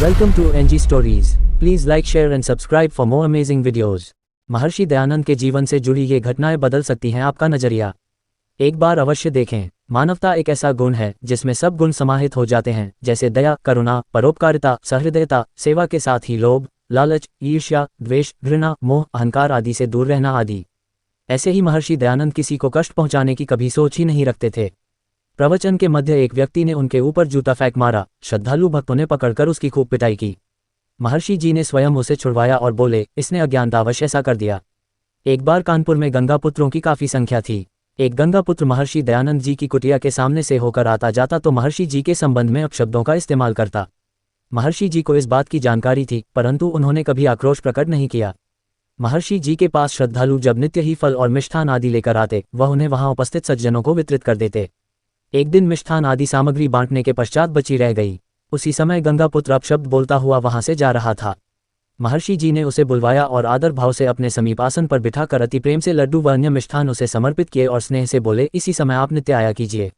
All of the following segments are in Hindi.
Welcome to NG Stories. Please like, share and subscribe for more amazing videos. Maharshi Dayanand के जीवन से जुड़ी ये घटनाएं बदल सकती हैं आपका नजरिया। एक बार अवश्य देखें। मानवता एक ऐसा गुण है जिसमें सब गुण समाहित हो जाते हैं, जैसे दया, करुणा, परोपकारिता, सहृदयता, सेवा के साथ ही लोभ, लालच, ईर्ष्या, द्वेष, घृणा, मोह, अहंकार आदि से दूर रहना आदि। ऐसे ही महर्षि दयानंद किसी को कष्ट पहुंचाने की कभी सोच ही नहीं रखते थे। प्रवचन के मध्य एक व्यक्ति ने उनके ऊपर जूता फेंक मारा। श्रद्धालु भक्तों ने पकड़कर उसकी खूब पिटाई की। महर्षि जी ने स्वयं उसे छुड़वाया और बोले, इसने अज्ञानतावश ऐसा कर दिया। एक बार कानपुर में गंगा पुत्रों की काफी संख्या थी। एक गंगा पुत्र महर्षि दयानंद जी की कुटिया के सामने से होकर आता जाता तो महर्षि जी के संबंध में अपशब्दों का इस्तेमाल करता। महर्षि जी को इस बात की जानकारी थी, परंतु उन्होंने कभी आक्रोश प्रकट नहीं किया। महर्षि जी के पास श्रद्धालु जब नित्य ही फल और मिष्ठान आदि लेकर आते, वह उन्हें वहां उपस्थित सज्जनों को वितरित कर देते। एक दिन मिष्ठान आदि सामग्री बांटने के पश्चात बची रह गई। उसी समय गंगा पुत्र अपशब्द बोलता हुआ वहां से जा रहा था। महर्षि जी ने उसे बुलवाया और आदर भाव से अपने समीप आसन पर बिठाकर अति प्रेम से लड्डू व अन्य मिष्ठान उसे समर्पित किए और स्नेह से बोले, इसी समय आप नित्य आया कीजिए,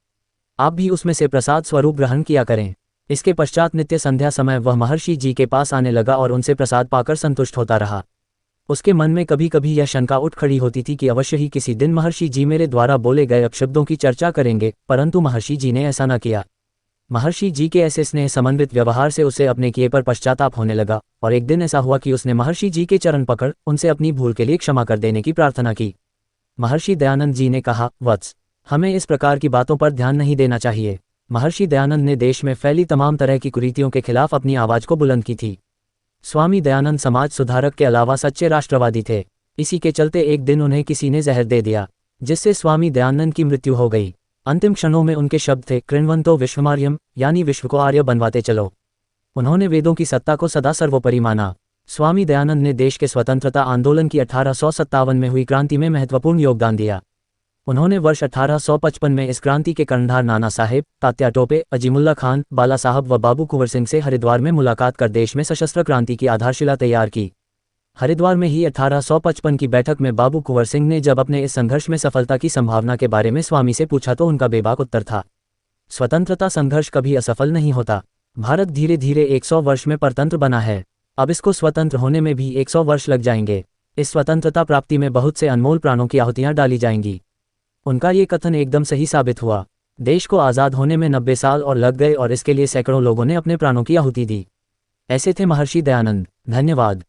आप भी उसमें से प्रसाद स्वरूप ग्रहण किया करें। इसके पश्चात नित्य संध्या समय वह महर्षि जी के पास आने लगा और उनसे प्रसाद पाकर संतुष्ट होता रहा। उसके मन में कभी कभी यह शंका उठ खड़ी होती थी कि अवश्य ही किसी दिन महर्षि जी मेरे द्वारा बोले गए अपशब्दों की चर्चा करेंगे, परंतु महर्षि जी ने ऐसा न किया। महर्षि जी के ऐसे स्नेह समन्वित व्यवहार से उसे अपने किए पर पश्चाताप होने लगा और एक दिन ऐसा हुआ कि उसने महर्षि जी के चरण पकड़ उनसे अपनी भूल के लिए क्षमा कर देने की प्रार्थना की। महर्षि दयानंद जी ने कहा, वत्स, हमें इस प्रकार की बातों पर ध्यान नहीं देना चाहिए। महर्षि दयानंद ने देश में फैली तमाम तरह की कुरीतियों के खिलाफ अपनी आवाज को बुलंद की थी। स्वामी दयानंद समाज सुधारक के अलावा सच्चे राष्ट्रवादी थे। इसी के चलते एक दिन उन्हें किसी ने जहर दे दिया, जिससे स्वामी दयानंद की मृत्यु हो गई। अंतिम क्षणों में उनके शब्द थे, कृण्वन्तो विश्वमार्यम, यानी विश्व को आर्य बनवाते चलो। उन्होंने वेदों की सत्ता को सदा सर्वोपरि माना। स्वामी दयानंद ने देश के स्वतंत्रता आंदोलन की 1857 में हुई क्रांति में महत्वपूर्ण योगदान दिया। उन्होंने वर्ष 1855 में इस क्रांति के कर्णधार नाना साहेब, तात्या टोपे, अजीमुल्ला खान, बाला साहब व बाबू कुंवर सिंह से हरिद्वार में मुलाकात कर देश में सशस्त्र क्रांति की आधारशिला तैयार की। हरिद्वार में ही 1855 की बैठक में बाबू कुंवर सिंह ने जब अपने इस संघर्ष में सफलता की संभावना के बारे में स्वामी से पूछा तो उनका बेबाक उत्तर था, स्वतंत्रता संघर्ष कभी असफल नहीं होता। भारत धीरे धीरे 100 वर्ष में परतंत्र बना है, अब इसको स्वतंत्र होने में भी 100 वर्ष लग जाएंगे। इस स्वतंत्रता प्राप्ति में बहुत से अनमोल प्राणों की आहुतियां डाली जाएंगी। उनका ये कथन एकदम सही साबित हुआ। देश को आज़ाद होने में 90 साल और लग गए और इसके लिए सैकड़ों लोगों ने अपने प्राणों की आहुति दी। ऐसे थे महर्षि दयानंद। धन्यवाद।